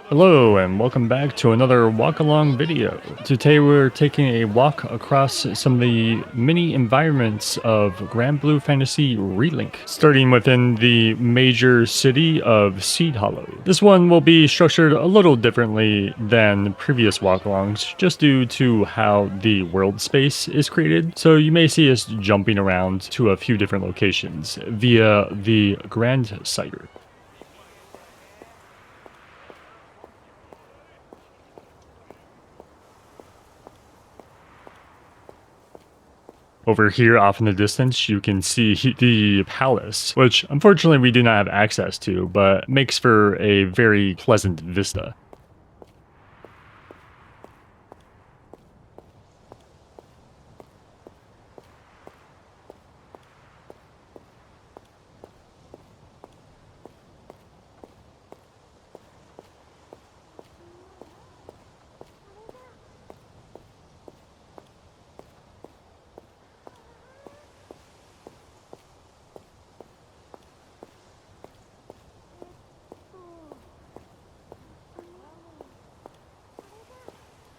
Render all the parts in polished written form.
Hello and welcome back to another walk along video. Today we're taking a walk across some of the mini environments of Granblue Fantasy Relink, starting within the major city of Seedhollow. This one will be structured a little differently than previous walk alongs just due to how the world space is created. So you may see us jumping around to a few different locations via the Grandcypher. Over here off in the distance, you can see the palace, which unfortunately we do not have access to, but makes for a very pleasant vista.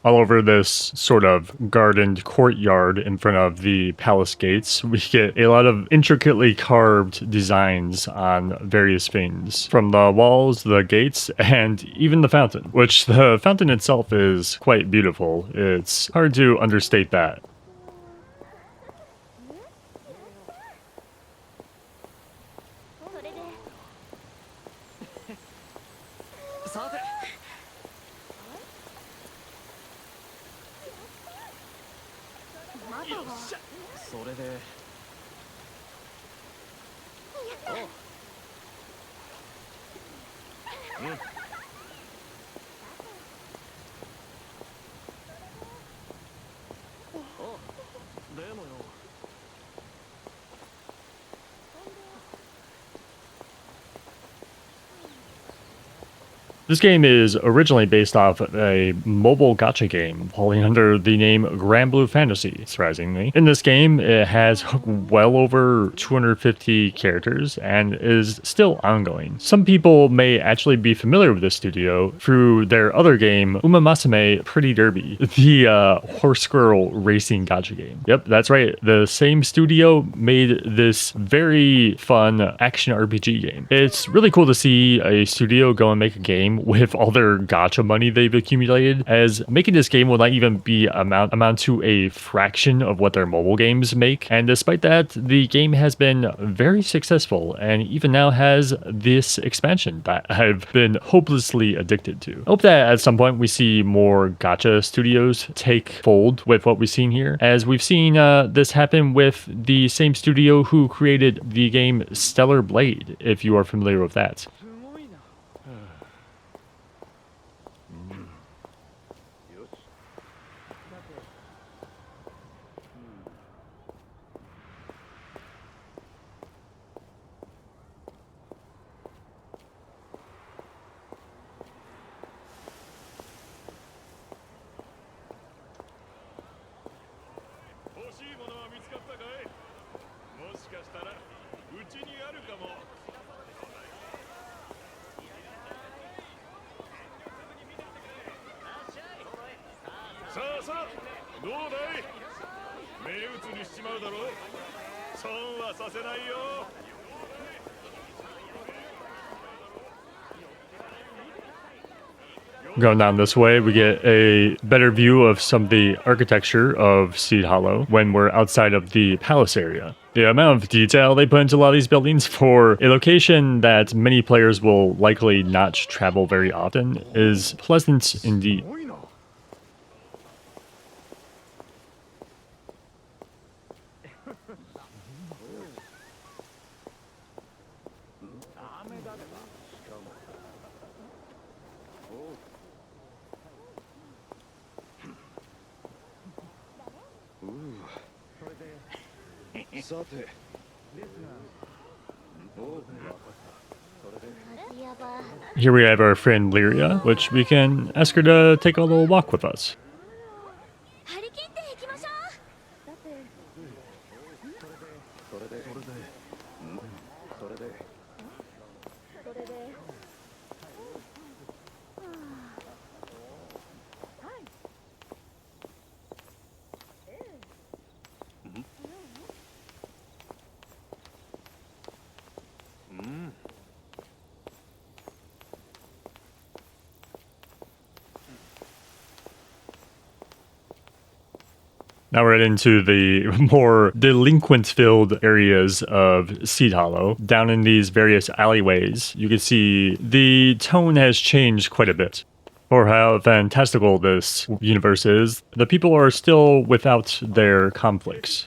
All over this sort of gardened courtyard in front of the palace gates, we get a lot of intricately carved designs on various things, from the walls, the gates, and even the fountain, which the fountain itself is quite beautiful. It's hard to understate that. This game is originally based off a mobile gacha game falling under the name Granblue Fantasy, surprisingly. In this game, it has well over 250 characters and is still ongoing. Some people may actually be familiar with this studio through their other game, Umamusume Pretty Derby, the horse squirrel racing gacha game. Yep, that's right. The same studio made this very fun action RPG game. It's really cool to see a studio go and make a game with all their gacha money they've accumulated, as making this game will not even be amount to a fraction of what their mobile games make. And despite that, the game has been very successful and even now has this expansion that I've been hopelessly addicted to. I hope that at some point we see more gacha studios take fold with what we've seen here, as we've seen this happen with the same studio who created the game Stellar Blade, if you are familiar with that. Going down this way, we get a better view of some of the architecture of Seedhollow when we're outside of the palace area. The amount of detail they put into a lot of these buildings for a location that many players will likely not travel very often is pleasant indeed. Here we have our friend Lyria, which we can ask her to take a little walk with us. Now we're into the more delinquent-filled areas of Seedhollow. Down in these various alleyways, you can see the tone has changed quite a bit. For how fantastical this universe is, the people are still without their conflicts.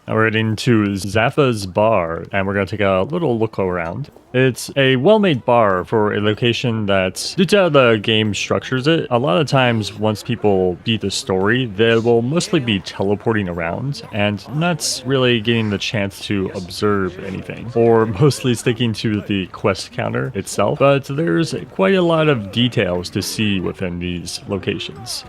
Now we're heading to Zappa's bar, and we're going to take a little look around. It's a well-made bar for a location that's, due to how the game structures it, a lot of times once people beat the story, they will mostly be teleporting around and not really getting the chance to observe anything, or mostly sticking to the quest counter itself. But there's quite a lot of details to see within these locations.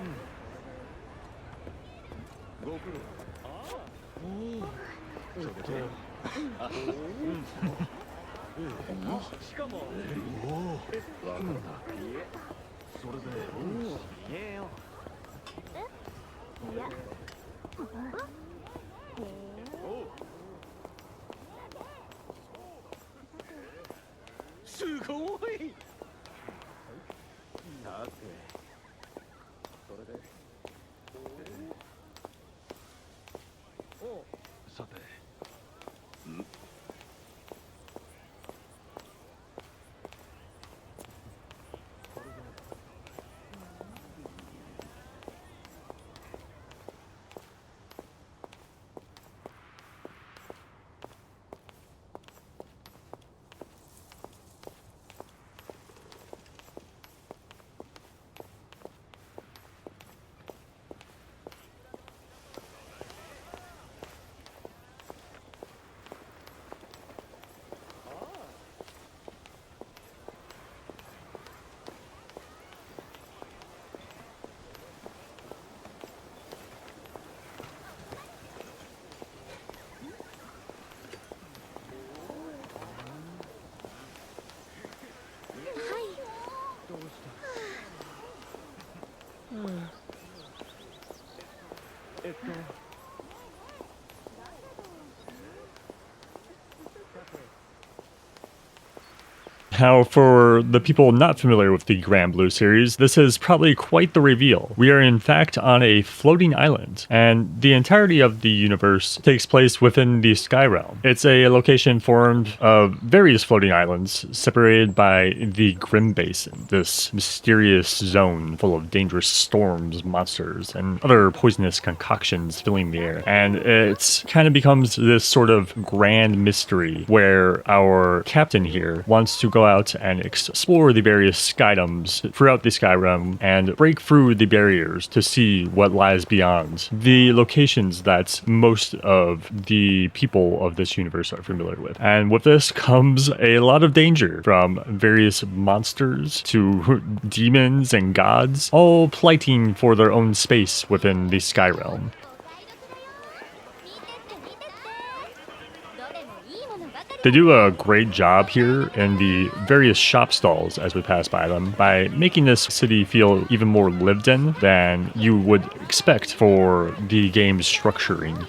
Now, for the people not familiar with the Granblue series, this is probably quite the reveal. We are in fact on a floating island, and the entirety of the universe takes place within the Sky Realm. It's a location formed of various floating islands, separated by the Grim Basin, this mysterious zone full of dangerous storms, monsters, and other poisonous concoctions filling the air. And it kind of becomes this sort of grand mystery where our captain here wants to go out and explore the various skydoms throughout the Sky Realm and break through the barriers to see what lies beyond the locations that most of the people of this universe are familiar with. And with this comes a lot of danger, from various monsters to demons and gods, all plighting for their own space within the Sky Realm. They do a great job here in the various shop stalls as we pass by them by making this city feel even more lived in than you would expect for the game's structuring.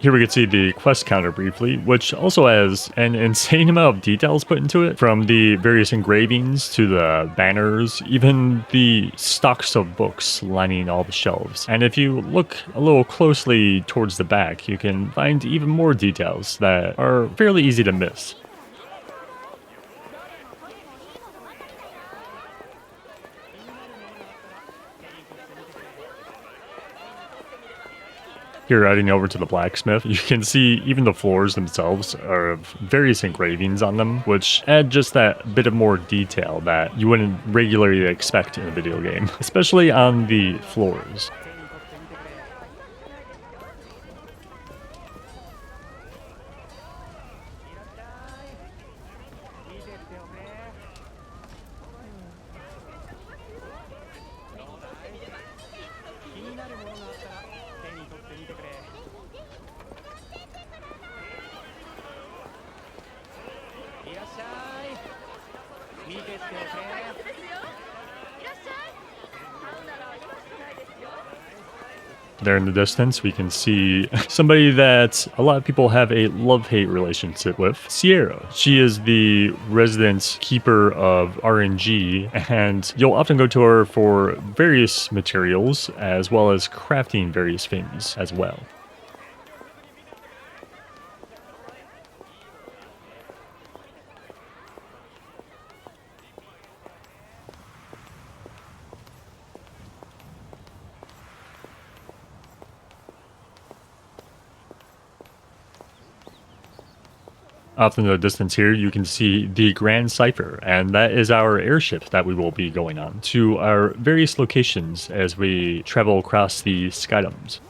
Here we can see the quest counter briefly, which also has an insane amount of details put into it, from the various engravings to the banners, even the stocks of books lining all the shelves. And if you look a little closely towards the back, you can find even more details that are fairly easy to miss. Here, heading over to the blacksmith, you can see even the floors themselves are of various engravings on them, which add just that bit of more detail that you wouldn't regularly expect in a video game, especially on the floors. There in the distance, we can see somebody that a lot of people have a love-hate relationship with, Sierra. She is the resident keeper of RNG, and you'll often go to her for various materials, as well as crafting various things as well. Off in the distance here, you can see the Grandcypher, and that is our airship that we will be going on to our various locations as we travel across the Skydomes.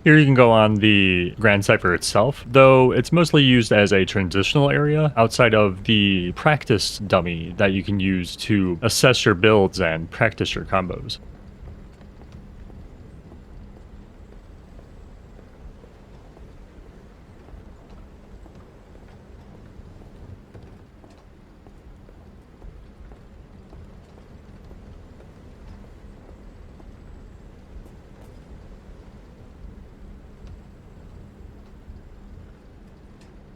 Here you can go on the Grandcypher itself, though it's mostly used as a transitional area outside of the practice dummy that you can use to assess your builds and practice your combos.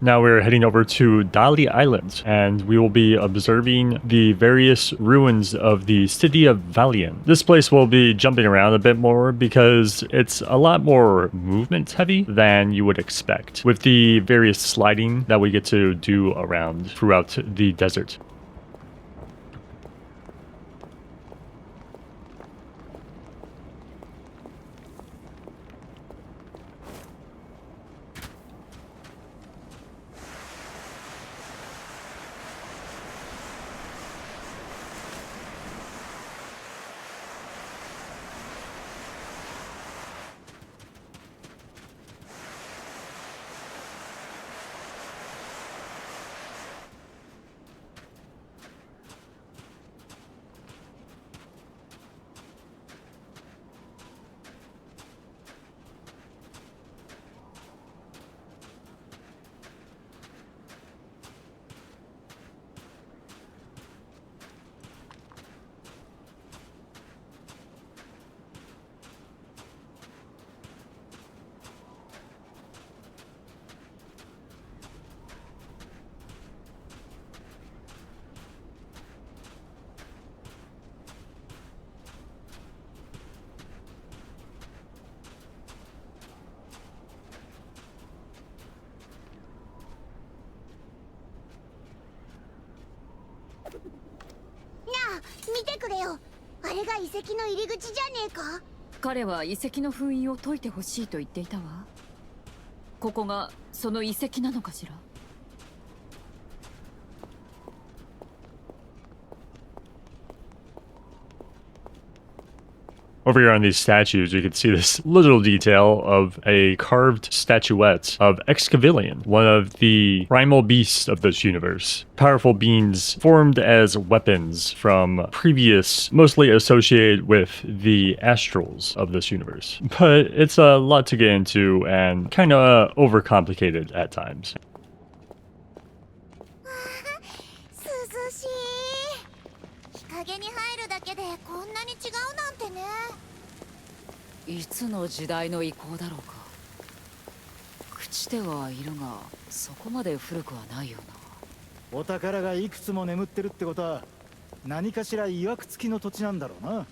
Now we're heading over to Dhali Island, and we will be observing the various ruins of the city of Valiant. This place will be jumping around a bit more because it's a lot more movement heavy than you would expect, with the various sliding that we get to do around throughout the desert. Over here on these statues, you can see this little detail of a carved statuette of Excavilion, one of the primal beasts of this universe. Powerful beings formed as weapons from previous, mostly associated with the astrals of this universe. But it's a lot to get into and kind of overcomplicated at times. 影に入るだけでこんなに違うなんてね。いつの時代の遺構だろうか。朽ちてはいるがそこまで古くはないよな。お宝がいくつも眠ってるってことは何かしら曰く付きの土地なんだろうな。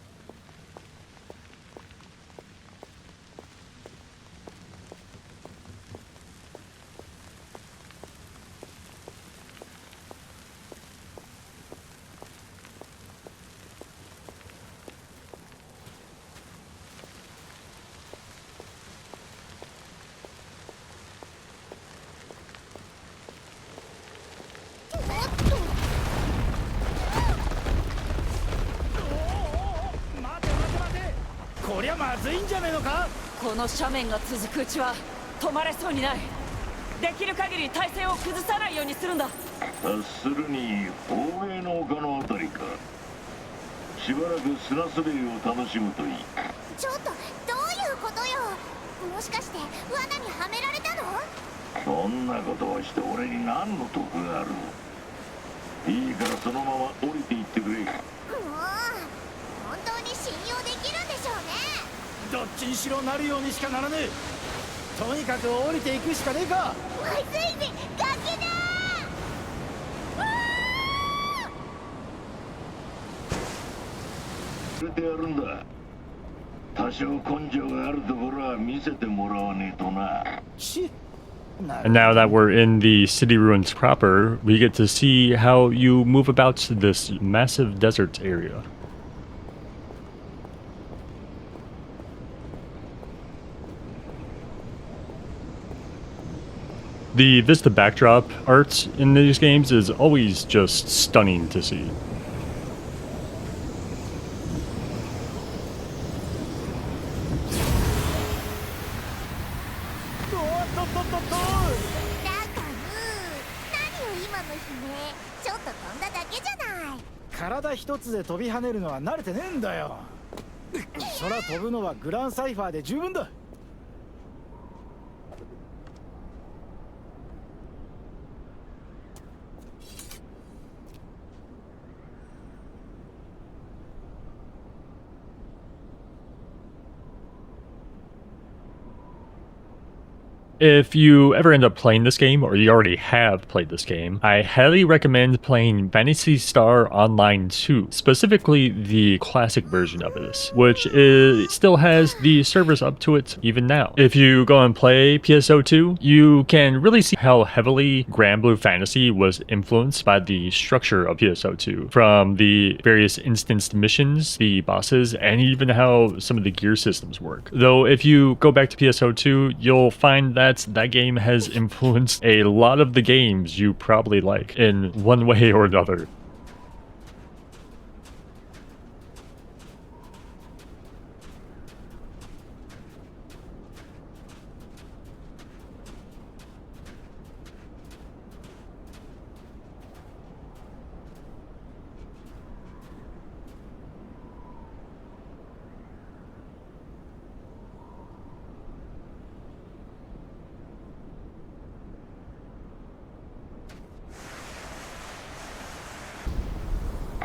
こりゃまずいんじゃねえのか。この斜面が続くうちは止まれそうにない。できる限り体勢を崩さないようにするんだ。察するに欧米の丘のあたりか。しばらく砂滑りを楽しむといい。ちょっとどういうことよ。もしかして罠にはめられたの？そんなことをして俺に何の得があるの。いいからそのまま降りていってくれ。もう本当に信用できるんでしょうね。どっちにしろなるようにしかならねえ。とにかく降りていくしかねえか。まずいぜ、崖だ入れてやるんだ。多少根性があるところは見せてもらわねえとな。And now that we're in the city ruins proper, we get to see how you move about this massive desert area. The Vista backdrop art in these games is always just stunning to see. Ragnarok 体一つで飛び跳ねるのは慣れてねえんだよ。空飛ぶのはグランサイファーで十分だ。If you ever end up playing this game, or you already have played this game, I highly recommend playing Phantasy Star Online 2, specifically the classic version of this, which still has the servers up to it even now. If you go and play PSO2, you can really see how heavily Granblue Fantasy was influenced by the structure of PSO2, from the various instanced missions, the bosses, and even how some of the gear systems work. Though if you go back to PSO2, you'll find that that game has influenced a lot of the games you probably like in one way or another.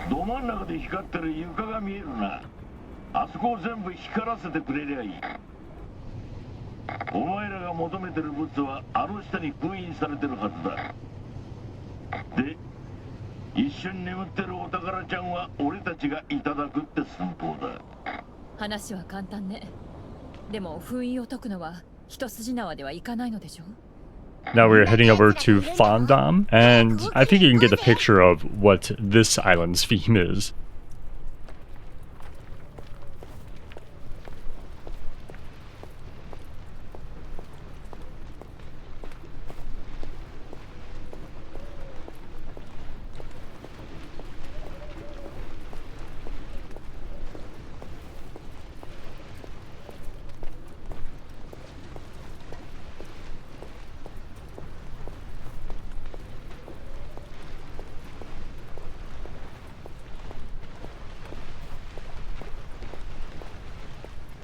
ど真ん中で光ってる床が見えるな。あそこを全部光らせてくれりゃいい。お前らが求めてる物はあの下に封印されてるはずだ。で、一緒に眠ってるお宝ちゃんは俺たちがいただくって寸法だ。話は簡単ね。でも封印を解くのは一筋縄ではいかないのでしょ。Now we're heading over to Phondam, and I think you can get a picture of what this island's theme is.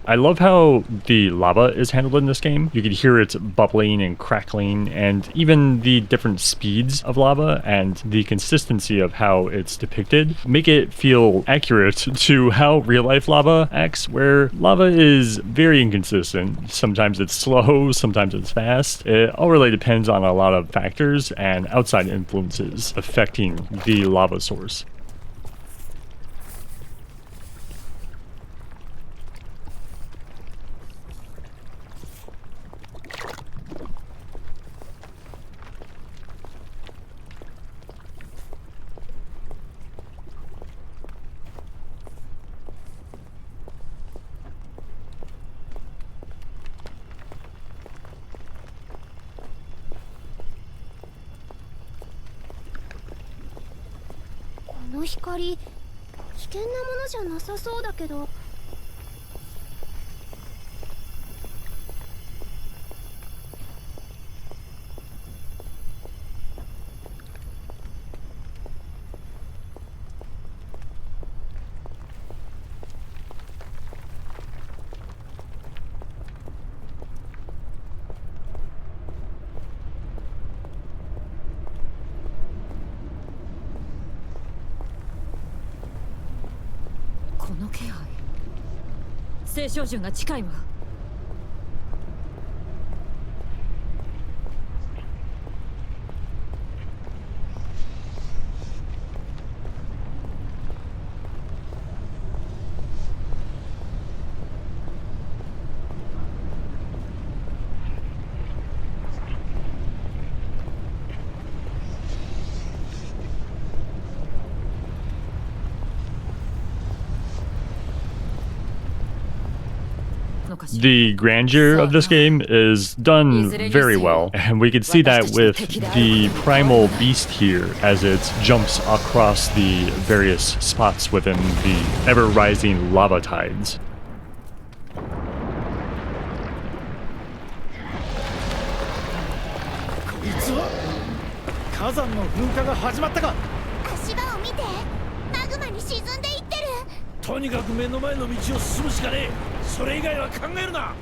I love how the lava is handled in this game. You can hear it bubbling and crackling, and even the different speeds of lava and the consistency of how it's depicted make it feel accurate to how real-life lava acts, where lava is very inconsistent. Sometimes it's slow, sometimes it's fast. It all really depends on a lot of factors and outside influences affecting the lava source.この光、危険なものじゃなさそうだけど。この気配、青少獣が近いわ。The grandeur of this game is done very well, and we can see that with the primal beast here as it jumps across the various spots within the ever-rising lava tides. こいつは火山の噴火が始まったか。足場を見て、マグマに沈んでいってる。とにかく目の前の道を進むしかねえ。それ以外は考えるな。あ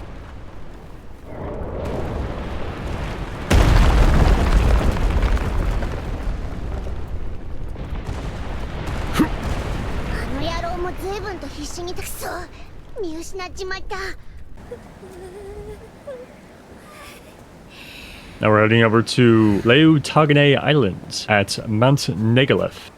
の野郎も随分と必死にくそ見失っちまった。 Now we're heading over to Leautagne Island at Mount Neigelith.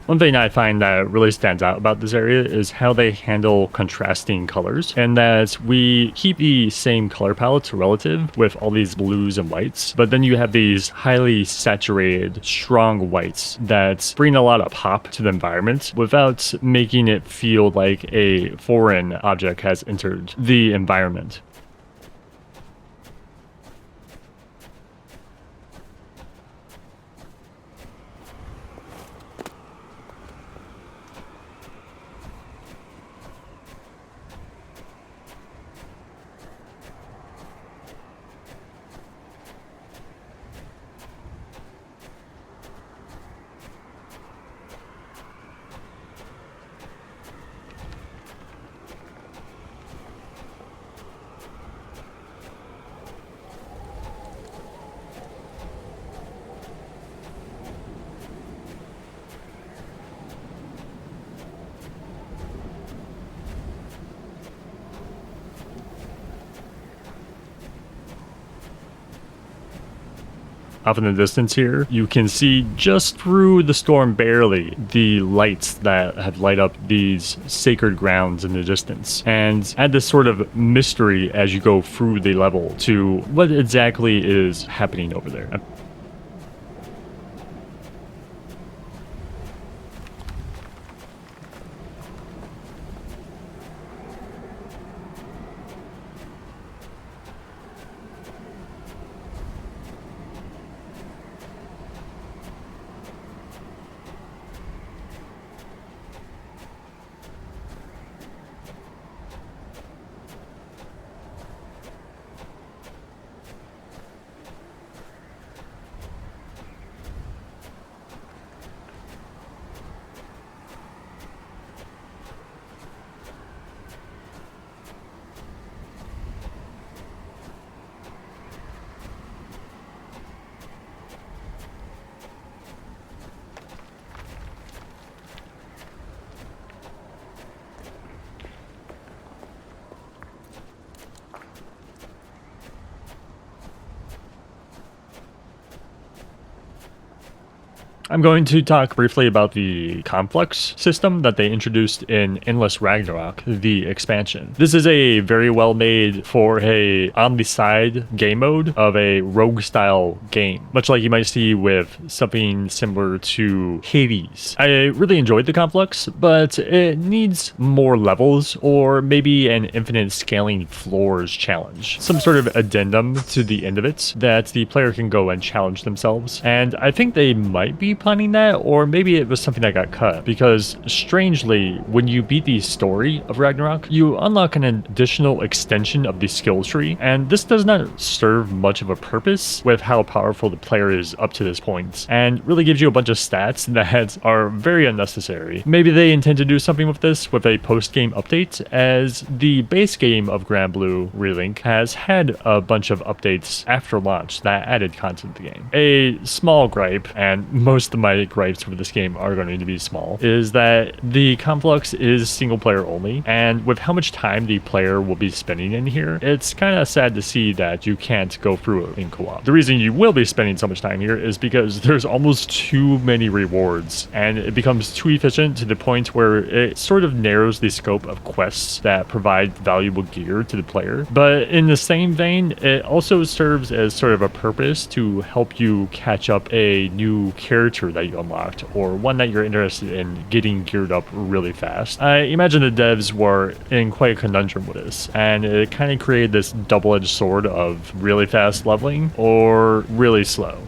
One thing I find that really stands out about this area is how they handle contrasting colors, and that we keep the same color palette relative with all these blues and whites, but then you have these highly saturated, strong whites that bring a lot of pop to the environment without making it feel like a foreign object has entered the environment. Off in the distance here, you can see just through the storm barely the lights that have light up these sacred grounds in the distance, and add this sort of mystery as you go through the level to what exactly is happening over there. I'm going to talk briefly about the complex system that they introduced in Endless Ragnarok, the expansion. This is a very well made for a on the side game mode of a rogue style game, much like you might see with something similar to Hades. I really enjoyed the complex, but it needs more levels or maybe an infinite scaling floors challenge. Some sort of addendum to the end of it that the player can go and challenge themselves. And I think they might be planning that, or maybe it was something that got cut, because strangely, when you beat the story of Ragnarok, you unlock an additional extension of the skill tree, and this does not serve much of a purpose with how powerful the player is up to this point, and really gives you a bunch of stats that are very unnecessary. Maybe they intend to do something with this with a post-game update, as the base game of Granblue Relink has had a bunch of updates after launch that added content to the game. A small gripe, and most of my gripes for this game are going to be small, is that the complex is single player only, and with how much time the player will be spending in here, it's kind of sad to see that you can't go through it in co-op. The reason you will be spending so much time here is because there's almost too many rewards, and it becomes too efficient to the point where it sort of narrows the scope of quests that provide valuable gear to the player. But in the same vein, it also serves as sort of a purpose to help you catch up a new character that you unlocked, or one that you're interested in getting geared up really fast. I imagine the devs were in quite a conundrum with this, and it kind of created this double-edged sword of really fast leveling or really slow.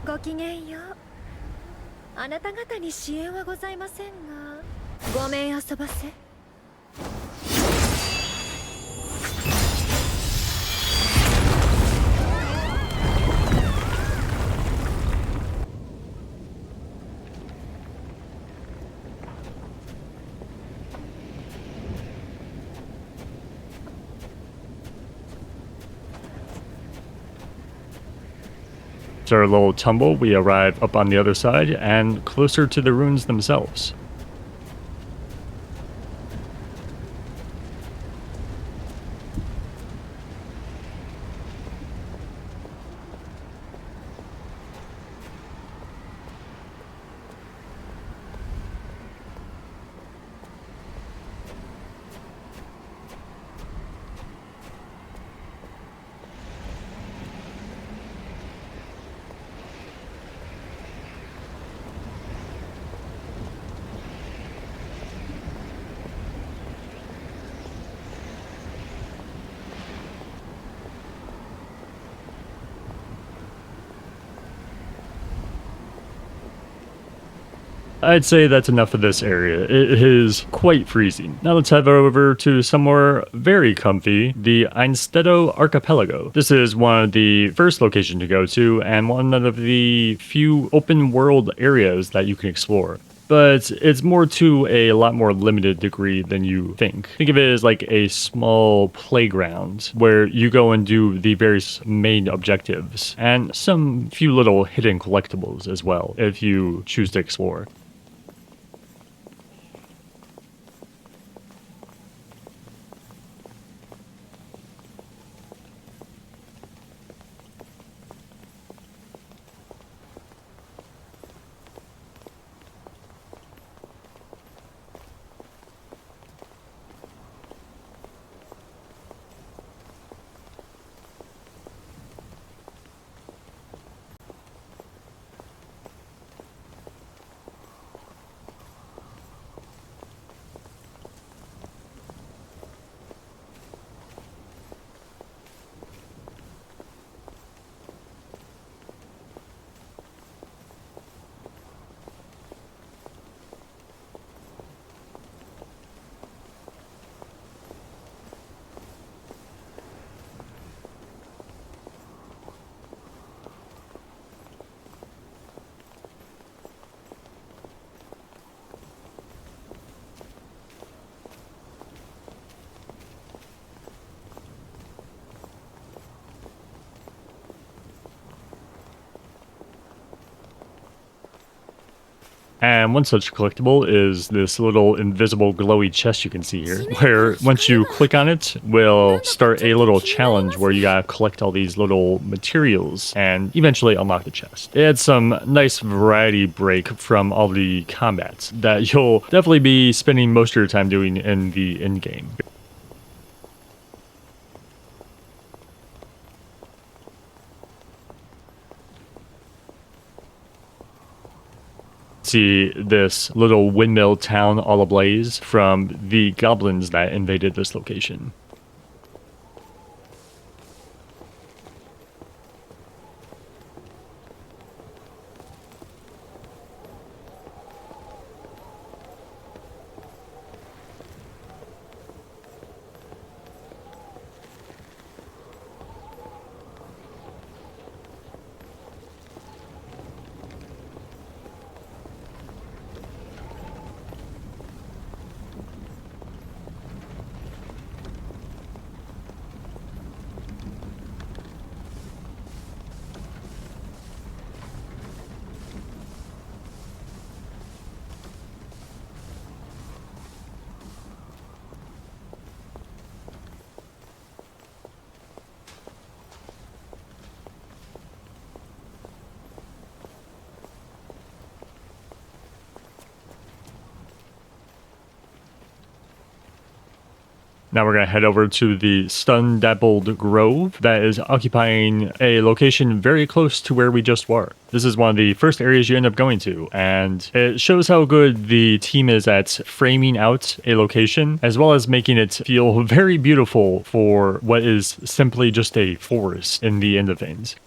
ごきげんよう。あなた方に支援はございませんが、ごめん遊ばせ。After a little tumble, we arrive up on the other side and closer to the ruins themselves. I'd say that's enough for this area. It is quite freezing. Now let's head over to somewhere very comfy, the Ainsteddo Archipelago. This is one of the first locations to go to and one of the few open world areas that you can explore. But it's more to a lot more limited degree than you think. Think of it as like a small playground where you go and do the various main objectives and some few little hidden collectibles as well if you choose to explore. And one such collectible is this little invisible glowy chest you can see here, where once you click on it, will start a little challenge where you gotta collect all these little materials and eventually unlock the chest. It adds some nice variety break from all the combats that you'll definitely be spending most of your time doing in the end game. See this little windmill town all ablaze from the goblins that invaded this location. Now we're going to head over to the Sundappled Grove that is occupying a location very close to where we just were. This is one of the first areas you end up going to, and it shows how good the team is at framing out a location, as well as making it feel very beautiful for what is simply just a forest in the end of things.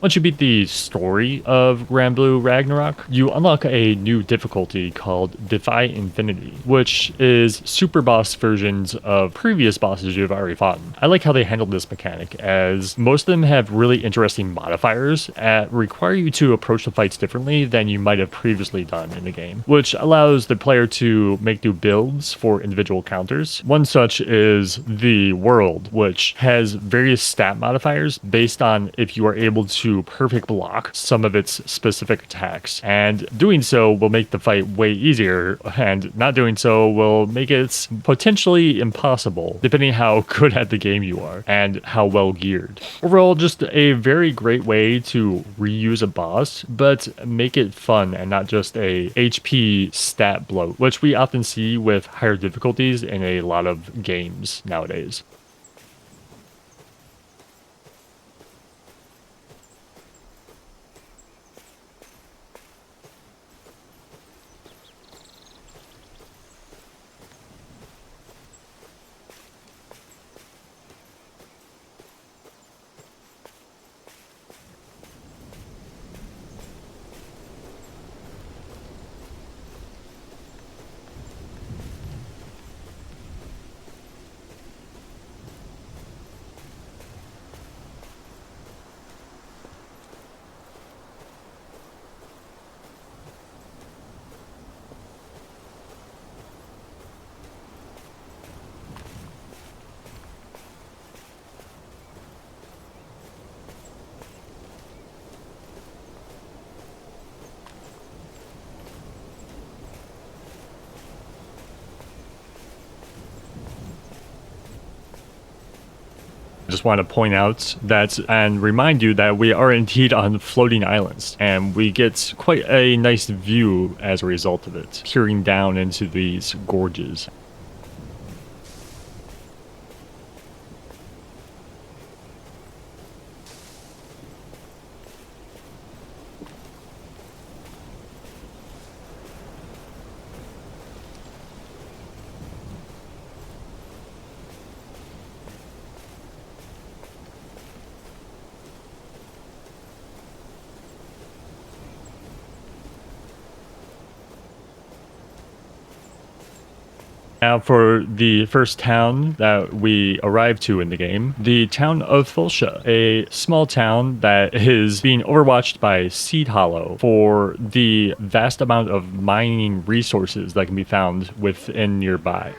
Once you beat the story of Granblue Ragnarok, you unlock a new difficulty called Defy Infinity, which is super boss versions of previous bosses you've already fought. I like how they handled this mechanic, as most of them have really interesting modifiers that require you to approach the fights differently than you might have previously done in the game, which allows the player to make new builds for individual counters. One such is the world, which has various stat modifiers based on if you are able to to perfect block some of its specific attacks, and doing so will make the fight way easier, and not doing so will make it potentially impossible, depending how good at the game you are and how well geared. Overall, just a very great way to reuse a boss, but make it fun and not just a HP stat bloat, which we often see with higher difficulties in a lot of games nowadays. Just want to point out that and remind you that we are indeed on floating islands, and we get quite a nice view as a result of it, peering down into these gorges. Now for the first town that we arrived to in the game, the town of Folca, a small town that is being overwatched by Seedhollow for the vast amount of mining resources that can be found within nearby.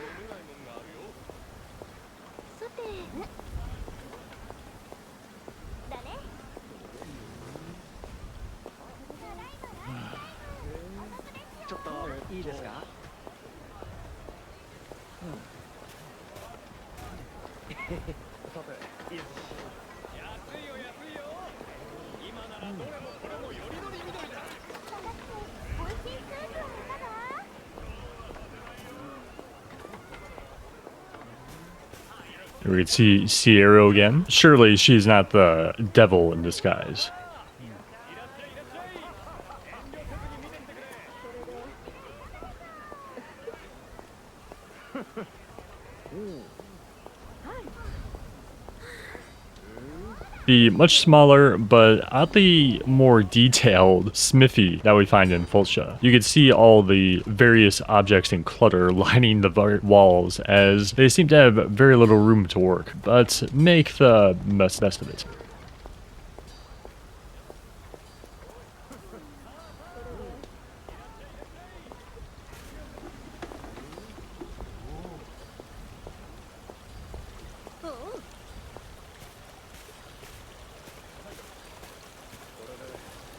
We can see Sierra again. Surely she's not the devil in disguise. The much smaller but oddly more detailed smithy that we find in Folca. You can see all the various objects and clutter lining the walls, as they seem to have very little room to work, but make the best of it.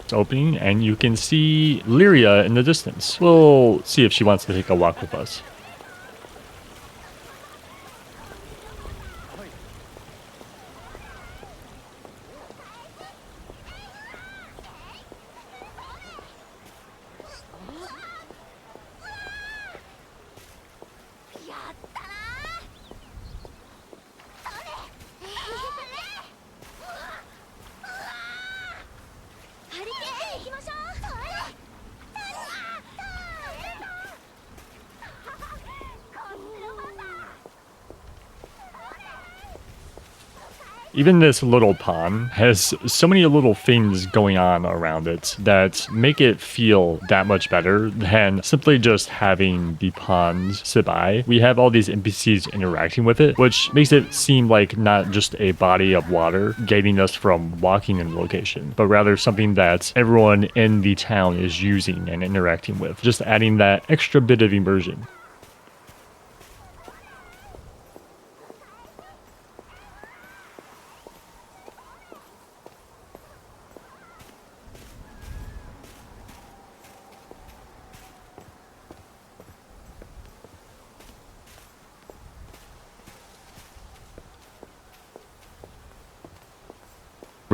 It's opening, and you can see Lyria in the distance. We'll see if she wants to take a walk with us. Even this little pond has so many little things going on around it that make it feel that much better than simply just having the pond sit by. We have all these NPCs interacting with it, which makes it seem like not just a body of water gating us from walking in the location, but rather something that everyone in the town is using and interacting with, just adding that extra bit of immersion.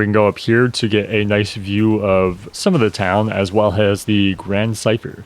We can go up here to get a nice view of some of the town as well as the Grandcypher.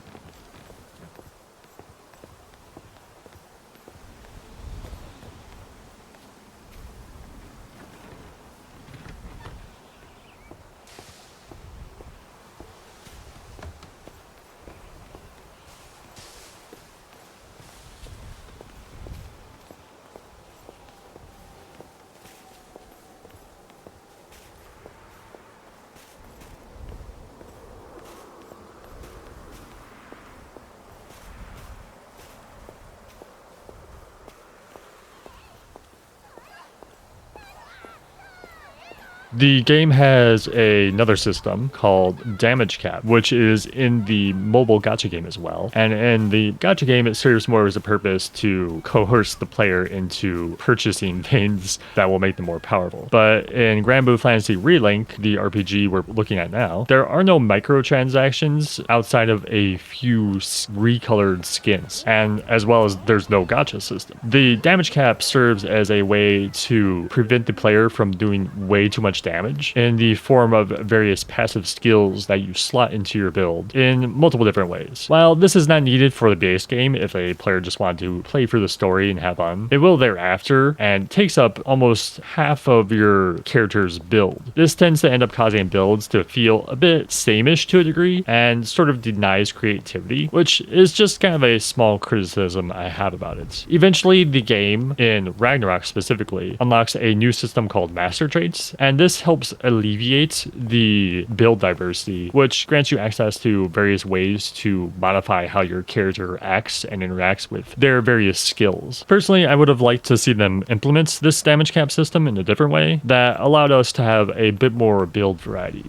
The game has another system called Damage Cap, which is in the mobile gacha game as well. And in the gacha game, it serves more as a purpose to coerce the player into purchasing things that will make them more powerful. But in Granblue Fantasy Relink, the RPG we're looking at now, there are no microtransactions outside of a few recolored skins, and as well as there's no gacha system. The damage cap serves as a way to prevent the player from doing way too much damage in the form of various passive skills that you slot into your build in multiple different ways. While this is not needed for the base game if a player just wanted to play through the story and have fun, it will thereafter and takes up almost half of your character's build. This tends to end up causing builds to feel a bit sameish to a degree and sort of denies creativity, which is just kind of a small criticism I have about it. Eventually, the game, in Ragnarok specifically, unlocks a new system called Master Traits, and this helps alleviate the build diversity, which grants you access to various ways to modify how your character acts and interacts with their various skills. Personally, I would have liked to see them implement this damage cap system in a different way that allowed us to have a bit more build variety.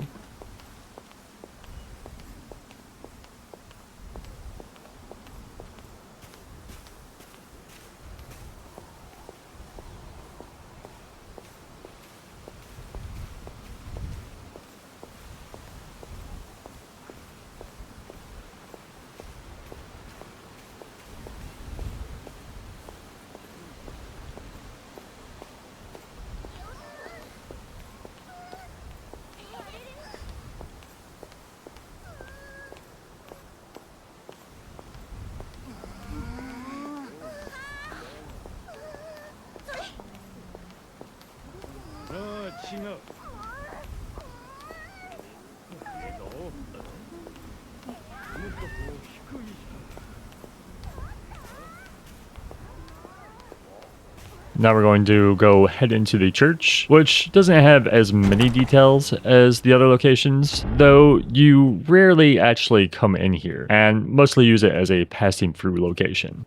Now we're going to go head into the church, which doesn't have as many details as the other locations, though you rarely actually come in here and mostly use it as a passing through location.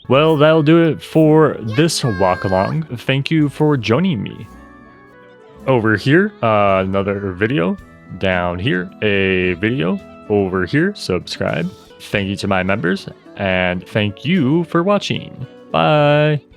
Well, that'll do it for this walk along. Thank you for joining me. Over here, another video. Down here, a video. Over here, subscribe. Thank you to my members, and thank you for watching. Bye.